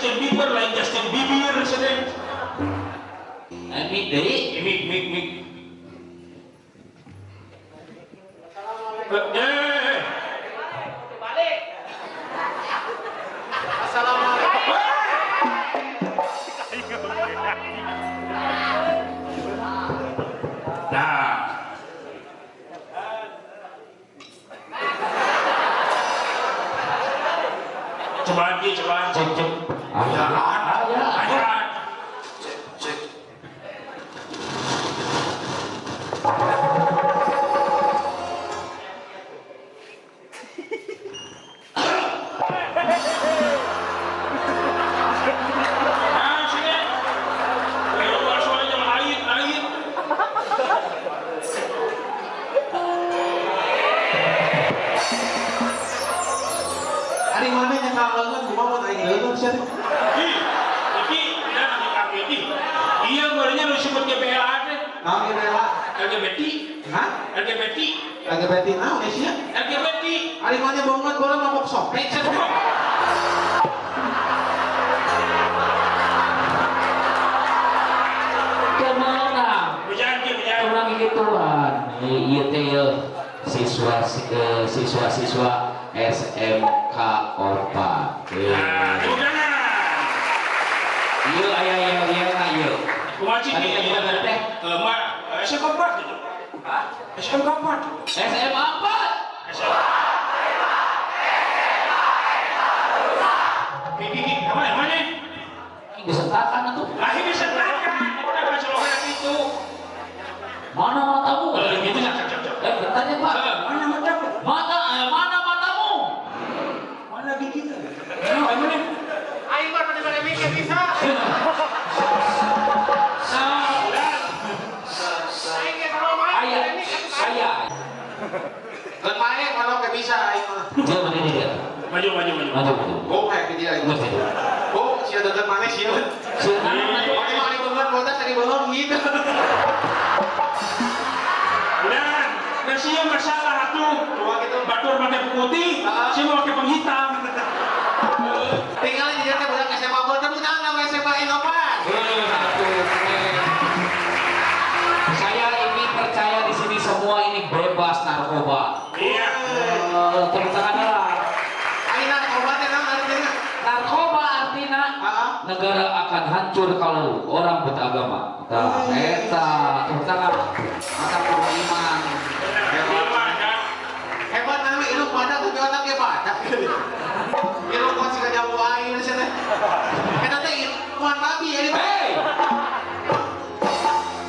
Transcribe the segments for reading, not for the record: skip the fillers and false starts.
Justin Bieber lain Justin Bieber sedang. Mik deui. Mik. Balik. Assalamualaikum. Nah. Coba Cek. Ayah. Cek. Nah, sini. Keluar suaranya lain. Ari mana yang kalangan kumaha aing leungeun sia. Iki dan adik ini. Iya barunya lu sebut GBLA teh. Naon ge bela? LGBT. Hah? LGBT. Lagi berarti naon sia? LGBT. Ari mana banget bola mabok sopek sia. Kemana? Berjanji. Orang gituan. Ieu teh siswa SMK Orpa. Nah, jangan. Ieu aya ieu. Kumaha cik Tadi ieu? kita teh SMK 4 itu. Hah? SMK 4. SMA 4. Gigi, mana? Ini disentakan atuh. Lahir disentakan. Kenapa celokan itu? Mana matamu? Gitu cak. Bentar ya, Pak. Mana matamu? Mana matamu? Mana gigi? Mana? Aing mah pada mikir bisa. Aing ge kalau main Ayah. Kan main kalau ke bisa aing mah. Dia berdiri dia. Maju. Oh, kayak dia aing. Oh, sia deukeut maneh sia. Maneh mah banget botas tadi bolong gitu. Dan siya masalah tuh. Batur pakai putih, siya mau pakai penghitam. Tinggal di dia budak SMA bola tapi tahu nama SMA Inovan. Saya ini percaya di sini semua ini bebas narkoba. Iya. Tepuk tangan lah. Aing narkoba teh naon artinya? Narkoba artinya negara akan hancur kalau orang beragama. Nah, eta tepuk tangan. Mata kudu iman. Hebat nama ilmu badak tapi otaknya badak. Ilmu kuat sih kajabu aing di sana. Eta teh ilmuwan babi ya di. Hey,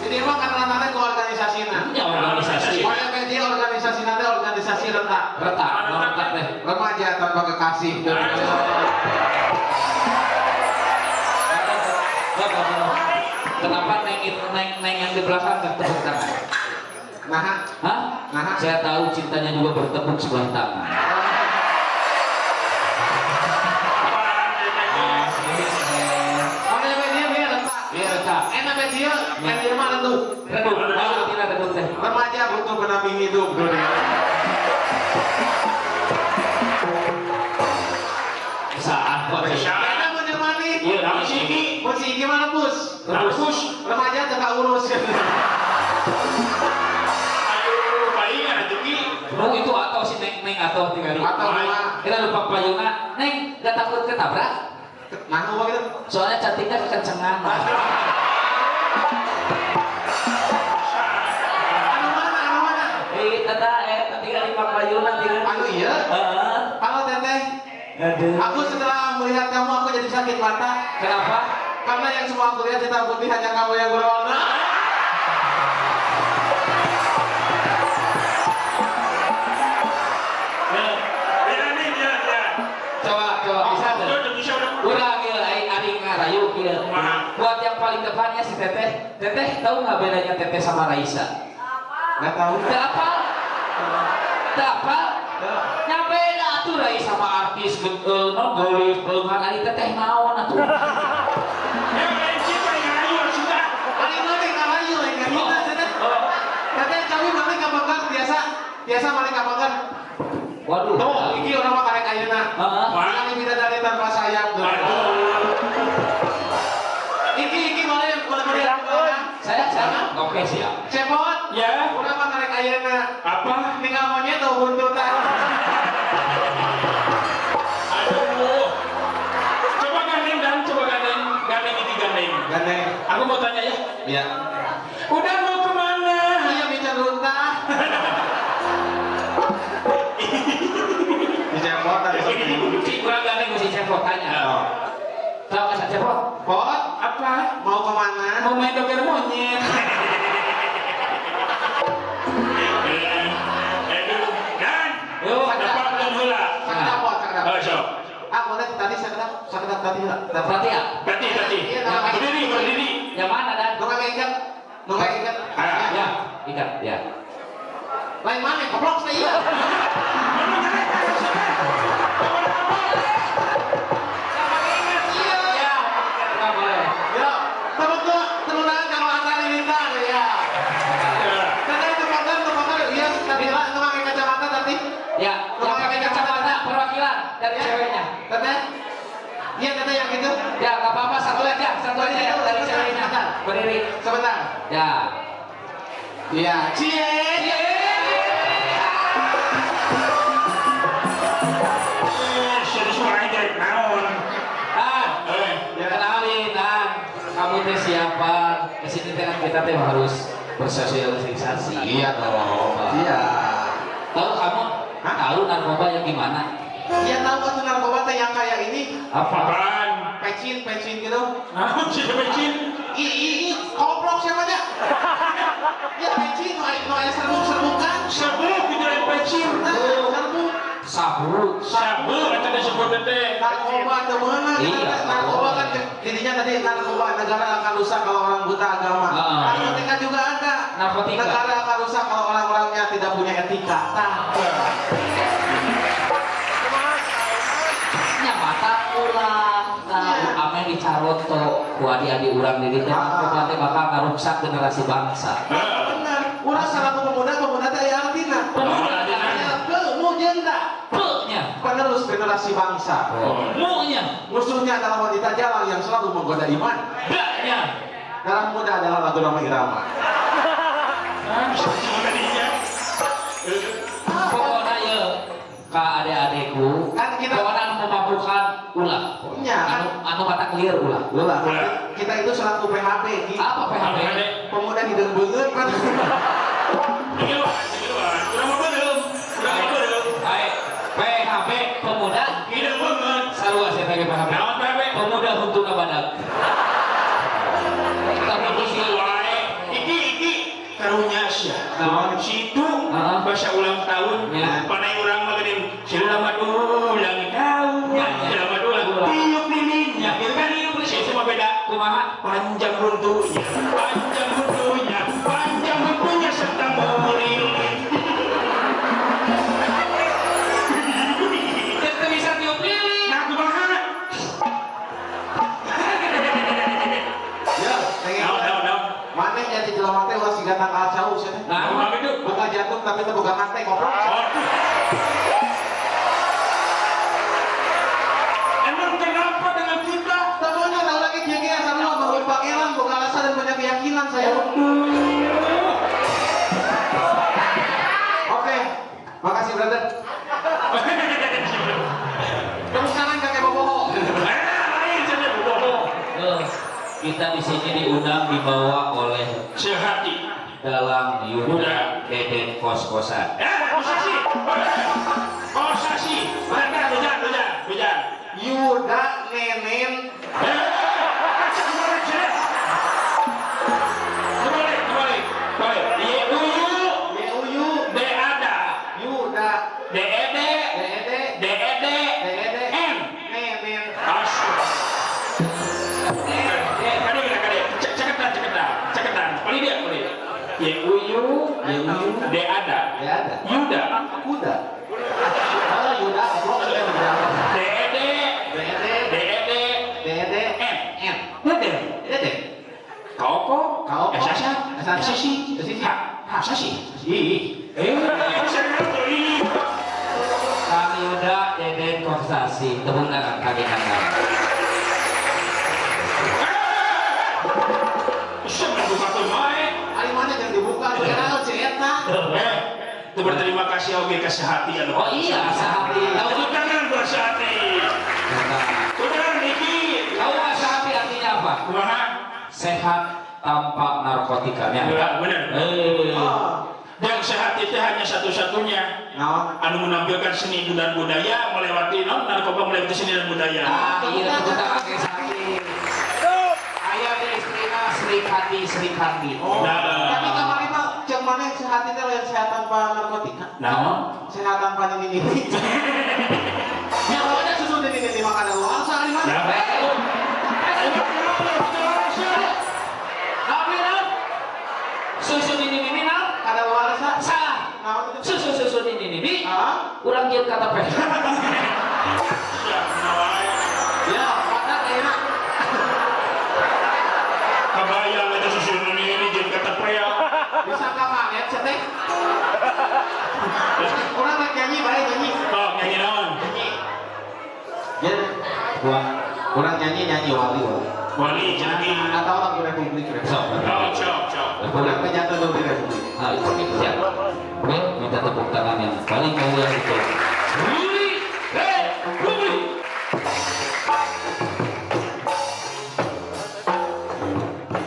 Jadi emang karena ke organisasina. ya organisasi. Pokoknya kayak dia organisasina teh organisasi retak. Retak teh. Remaja tanpa kekasih. Kenapa neng yang di belakang gak tepuk tangan? Nah, Hah? Saya tahu cintanya juga bertepuk sebelah tangan. kalau dia retak. Iya retak. Enak dia, yang dia mah redup. Redup, baru tidak redup teh. Remaja butuh pendamping hidup dunia. Saat kok. Karena menemani. Iya, Tapi sini, Musik gimana bus? Bagus. Remaja tengah urus. ayo palingan atuh Ki. Mau itu atau si neng atau tinggal di. Atau mah. Kita lupa payungna. Neng, gak takut ketabrak? Nah, apa gitu? Soalnya cantiknya kekencengan. Anu mana? Tinggal di payungna tinggal. Anu iya? Halo teteh. Aduh. Aku setelah melihat kamu aku jadi sakit mata. Kenapa? Karena yang semua aku lihat hitam putih hanya kamu yang berwarna. Dia. Coba bisa tuh. Udah bisa udah. Udah gila, ari ngarayu gila. Buat yang paling depannya si Teteh. Teteh tahu nggak bedanya Teteh sama Raisa? Nggak tahu. Tidak apa? Nyampe dah tuh Raisa sama artis gelis belungan ari Teteh naon atuh. Yang lain siapa yang ayo sudah. Hari mana ngarayu yang kita teteh. Teteh kami mana kabagar biasa mana kabagar. Waduh. Tuh, ini orang mah karek ayeuna. Heeh. Ini bidadari tanpa sayap. Waduh. Oke siap. Cepot. Ya. Udah mah karek ayeuna. Apa? Tinggal monyet tuh buntutan. Aduh. Coba gandeng dan coba gandeng. Gandeng ini gandeng. Gandeng. Aku mau tanya ya. Iya. Udah mau kemana? Iya bicara lunta. Cepot tadi. Si kurang gandeng si Cepot tanya. Tahu kan Cepot? Pot. Apa? Mau kemana? Mau main doger monyet. Dan Yuk, dapat dan heula. Sakit pot, sakit. Oh, sok. Ah, boleh tadi sakit tadi lah. berarti ya? Berarti. Iya, Berdiri, berdiri. Yang mana dan? Nunggu ikat. Nunggu ikat. Ah, Ya, ikat ya. Lain mana? Goblok saya. Ya, nggak boleh. Ya, tepuk tuh telunan kalau ada lintang ya. Karena itu pakar, iya, tadi lah itu pakai kacamata tadi. Ya, yang pakai kacamata perwakilan dari ceweknya. Teteh, iya teteh yang itu. Ya, nggak apa-apa, satu aja ya, dari ceweknya. Berdiri. Sebentar. Ya. Iya, cie. Sudah suaranya dari naon. Kenalin, Dan. Kamu teh siapa? Kesini teh kan kita teh harus bersosialisasi. Iya dong. Iya. Tahu kamu? Hah? Tahu narkoba yang gimana? Iya tahu kan narkoba teh yang kayak ini, Apaan? pecin gitu. Naon sih pecin? Ih, goblok siapa aja? Ya pecin, no ada serbuk-serbukan. Sabuk itu yang pecin. Nah, serbuk. Sabu. Sabuk itu disebut teh. Narkoba temenan, Iya. narkoba kan jadinya tadi narkoba negara akan rusak kalau orang buta agama. Narkotika juga ada. Narkotika. Negara akan rusak kalau orang-orangnya tidak punya etika. Nah, Nya mata ulang. Tahu ame dicaroto ku adik-adik urang di teh narkoba teh bakal ngarusak generasi bangsa. benar. Urang salah pemuda teh aya artina. Pemuda teh Keemu jenda. Pe-nya. Penerus generasi bangsa. Mu-nya. Musuhnya adalah wanita jalan yang selalu menggoda iman. Da-nya. Darah muda adalah lagu Roma Irama. Cuma tadinya. Pokoknya ya ka adik-adikku Kan kita- pokoknya anu memabukkan ulah. Iya, kan? Anu mata clear ulah. Lola, Ulah. kita itu selaku PHP. Apa PHP? Pemuda hidup beungeut kan. Udah mau belum? Baik. PHP pemuda Hidup banget. sarua saya pakai PHP. Naon PHP? Pemuda untuk badak. Tapi Terus wae. Iki karunya sia. Naon? Situ Heeh. bahasa ulang tahun. Ya. Panai urang mah geuning selamat ulang tahun. Ya, ya. Selamat ulang tiup lilinnya. Gitu kan? Situ mah beda. kumaha? Panjang runtuhnya, panjang runtuhnya serta meriling. Kita bisa tiup lilin. Nah, kumaha? Ya, pengen. Daun. Mana jadi jelema teh ulah siga tanggal jauh sih. Nah, Apa itu? Buka jantung tapi teu buka hate goblok. Oh. Emang kenapa dengan kita? Temennya tahu lagi kieu asal lu mau pangeran buka alasan dan punya keyakinan saya. Oke. Makasih brother. Tepuk tangan kakek boboho. Lain saja bodoh. Kita di sini diundang dibawa oleh Sehati. dalam Yuda Deden kos-kosan. Kosasi. Kosasi. Hujan. Yuda Nenen. Kembali. Yuyu. Yuyu De ada. Yuda Ded. Dede Ded. M. Nenen. Ceketan. Kali dia. Yuyu. De ada. Ya ada. Yuda. Kuda. Oh Yuda goblok sudah berapa? Ded. Dede Dede M. M. Dede. Dede. Kau Sasi. Kang Yuda Deden kosasi. Tepuk tangan kaki kanan. Ali Itu berterima kasih oke kesehatan. Oh iya, sehati. Tahu Itu tangan bersehati. Udah Niki. Tahu nggak sehati artinya apa? Kumaha? Sehat tanpa narkotika. Ya, Ya, benar. Dan sehat itu hanya satu-satunya. Anu menampilkan seni dan budaya melewati narkoba melewati seni dan budaya. Iya, kita pakai sehati. Ayah di istrinya Sri Kandi. Tapi kemarin mah cek mana sehat itu yang sehat tanpa narkotika. Sehat tanpa ini. Ya kalau ada susu ini makanan luar sehari mah. Susu ini Kada luar sah. salah. Susu ini kurang giat kata pe. Ya, maka enak. Kabayang ada susu ini jadi kata pria. Bisa kamanget seteh. Orang nak nyanyi baik nyanyi. Oh, nyanyi naon? Ya, orang nyanyi wali. Wali jadi. Atau lagu Republik. Cok. Orang penyanyi lagu Republik. Nah, itu siap. Oke, minta tepuk tangan yang paling mulia itu. Ruli, Ruli.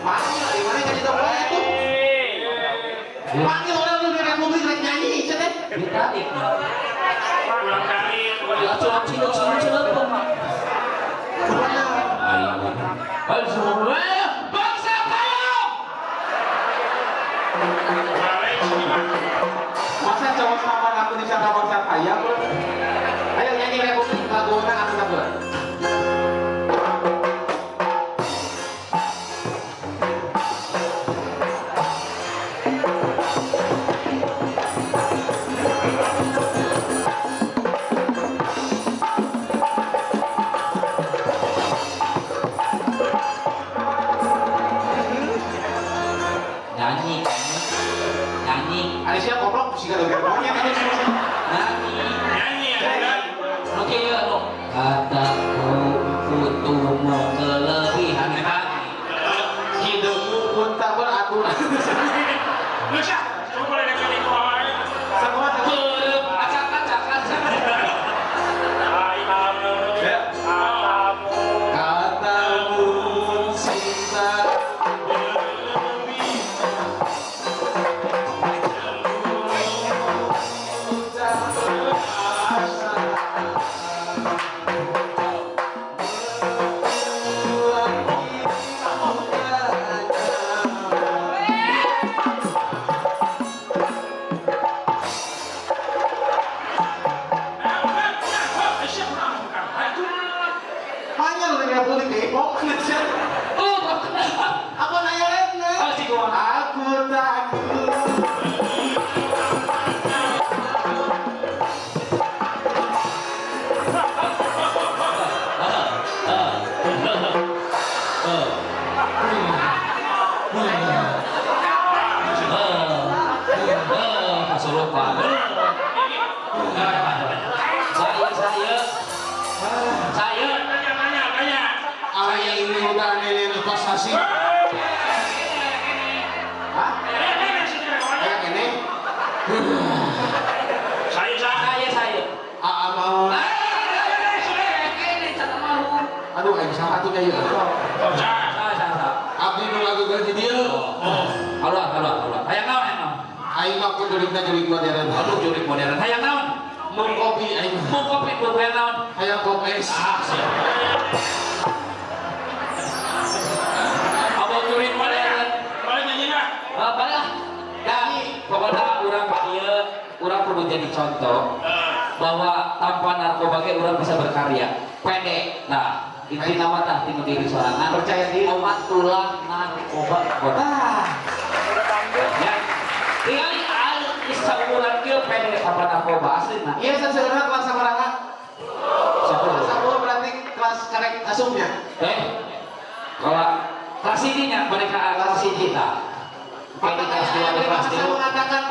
Panggil, di mana nyanyi tahu itu? Panggil orang lagu Republik lagi nyanyi, seteh. Ditarik. Ulang kali. Curang cilok. Ayo semua bangsa payung. Masa cowok sama aku di sana bangsa ayam? Ayo nyanyi Republik lagu mana aku tahu. Nyanyi. Ada siapa goblok sih kalau pokoknya ada semua. Nyanyi ya kan? Oke ya lo. Kataku kutumu kelebihan Hidupmu pun tak beraturan. Bisa. Coba boleh dengerin kumaha. Semua acak. katamu cinta. Hanya lu yang boleh kepok aja. Aku nanya lagi. Aku takut. Kesurupan. Saya. Tanya. Ayah ini udah nilai investasi. Hah? Kayak gini? Saya. Aa mau. Aduh, ayo satu kayak gitu. Abdi nu lagu gaji dia. Halo. Hayang naon? Aing mah kudu jurik modern. Aduh, jurik modern. Hayang naon? Mun kopi aing. Mau kopi bukan naon? Hayang kopi es. Siap. Abang jurik modern. Boleh nyanyi lah. Baiklah. Dan pokoknya orang perlu jadi contoh bahwa tanpa narkoba orang bisa berkarya. Pendek. Nah, inti nama tah tinggal diri sorangan. Percaya diri. Omat tulang narkoba. Ya. Tinggal isaumuran kieu pendek tanpa narkoba aslina. Iya, sebenarnya kelas sabaraha? Kelas 10 berarti kelas karek asumnya. Kalau kelas ininya mereka kelas kita. Kayak kelas 2 kelas 3 mengatakan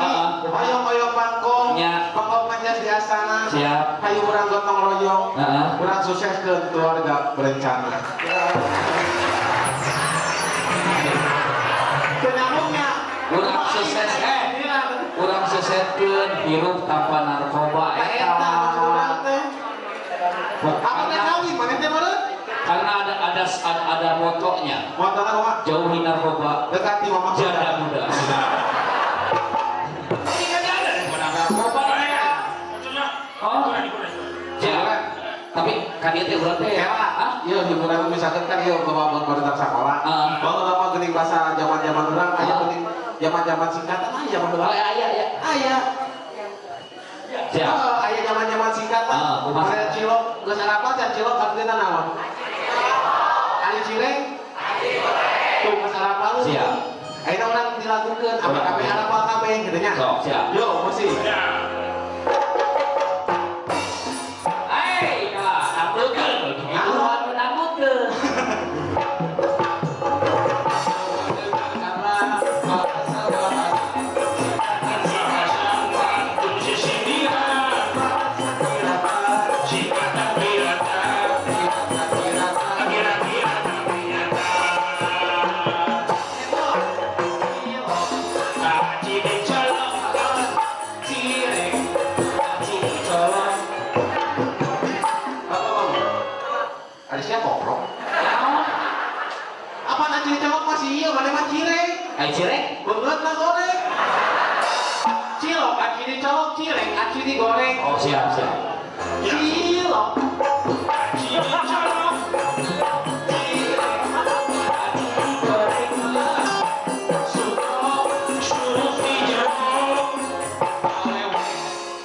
oyong-oyong bangkong, Ya. bangkong manjas di asana. Siap. Hayu urang gotong royong. Heeh. Urang sukses ke keluarga berencana. Penyambungnya. Urang sukses, kurang sesetkeun hirup tanpa narkoba Eta maksud urang teh. Apa teh kawin maneh teh meureun? karena ada motonya Motor apa? jauhi narkoba Dekati mama janda muda. Ini kan ada di mana narkoba ya. Maksudnya, Oh. kurang. Ya, tapi kan dia teh urang teh Kela, ieu hiburan misalkan kan ieu bawa baru sekolah. Bawa apa geuning bahasa zaman-zaman urang aya geuning zaman-zaman singkatan aya zaman Oh, urang. aya. Aya. Siap. Aya zaman-zaman singkatan. kumaha? Aya cilok, geus apa can cilok artinya naon? Ari cireng. Tuh geus apa lu? Siap. Ayeuna urang dilagukeun apa kabeh apa kabeh kitu nya. Sok, siap. Yo, mesti. Ya. Hei, nambutkeun. Aturan nambutkeun. Ada siapa goblok? Apa nanti colok masih iya, mana mah cireng? Ai cireng? Beungeut na goreng. Cilok aci dicolok, cireng aci digoreng. Oh, siap. Cilok.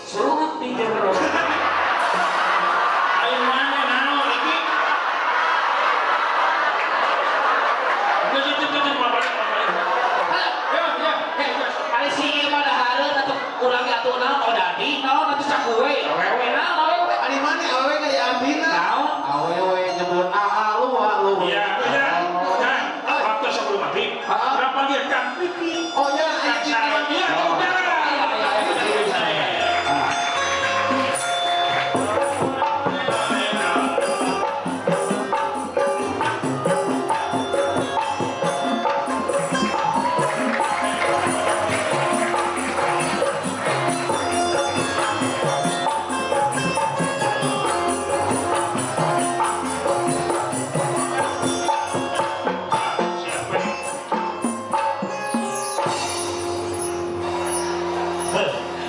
Surut di jero. Ayo mana naon iki? Geus itu balik. Ya. Ari si ieu mah dahareun atuh urang ge atuh naon odadi, naon atuh cakue, awewe naon awewe. Ari mana awewe kayak Andina? Naon? Awewe nyebut halu. Iya. Nah, waktu sebelum maghrib, berapa dia kan pipi? Oh ya, ayo Cara dia udah.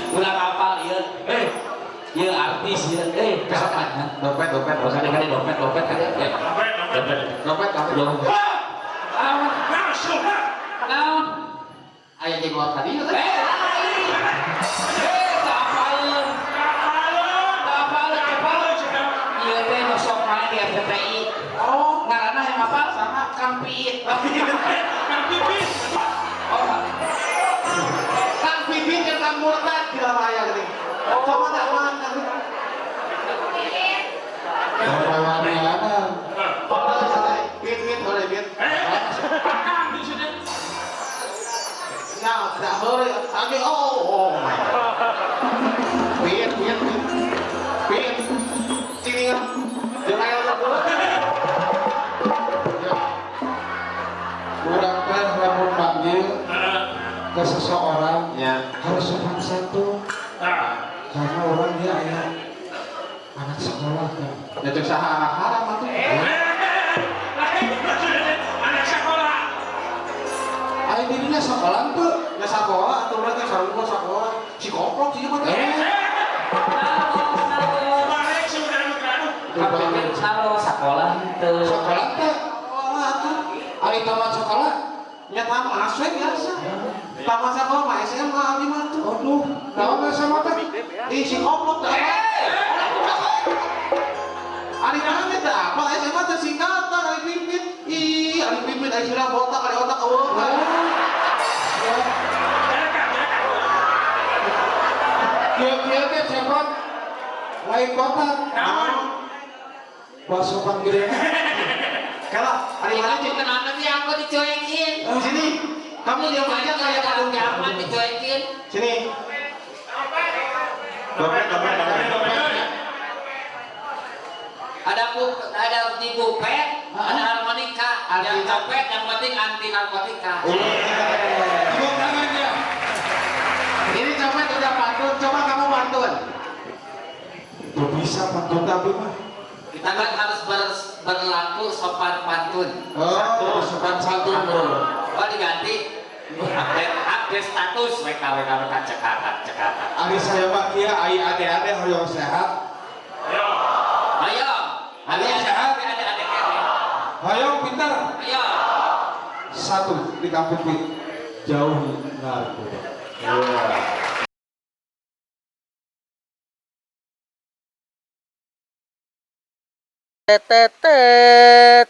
Ulah kapal ieu. Ieu artis ieu. Kesokan. Dompet. Kade dompet kade. Dompet kamu. Naon? Masuk. Naon? Aya jenggot tadi ya kan? Ieu teh nu sok main di RCTI. Oh, Ngaranna yang apa? sama Kang Piit. Kang pipi. Oh, Kang Pipin jeung Kang Murtad di dalam aya geuning. Coba tak man Kang Pipin. Oh, salah. Pit, boleh pit. Kang di sini. Nah, tidak boleh. Tadi oh my god. Pit. Sini kan. Jangan ayo dulu. Kurang kan lamun panggil ke seseorang Ya. harus sopan santun Nah, karena orang dia aya anak sekolah kan. Ya cek saha anak haram atuh. anak sekolah. Ayo dirinya sekolah tuh. Ya sekolah atuh berarti sareng gua sekolah. Si koplok sih mah. Balik sudah aduh. Kapten Salo sekolah teu. Sekolah tuh. Sekolah atuh. Ayo tamat sekolah. Ya tamat aswe biasa. Tamat sekolah mah SMA abi mah tuh. Aduh, naon sama teh? Ih si koplok teh. Ari mana teh apa SMA teh singkatan Ari Pipit. Ih, Ari Pipit ari sira botak ari otak eueuh. Kieu teh cepet lain kotak. Naon? Bakso panggilan. Kala, ari mana cek Kenapa sih aku dicuekin? sini. Kamu diam aja kayak kadung nyaman dicuekin. Sini. Dompet. Ada di bupet, ada harmonika, yang copet yang penting anti narkotika. Tepuk tangan ya. Ini copet udah pantun, coba kamu pantun. Tuh bisa pantun tapi mah. Kita kan harus berlaku sopan pantun. Oh, sopan santun bro. Oh diganti. Update status WKWK cekatan. Ari saya mah kieu ai ade-ade hoyong sehat. Ayo. Ayo, sehat. Ada kene. Hoyong pintar. Ayo. Satu di kampung jauh narkoba. Tetetet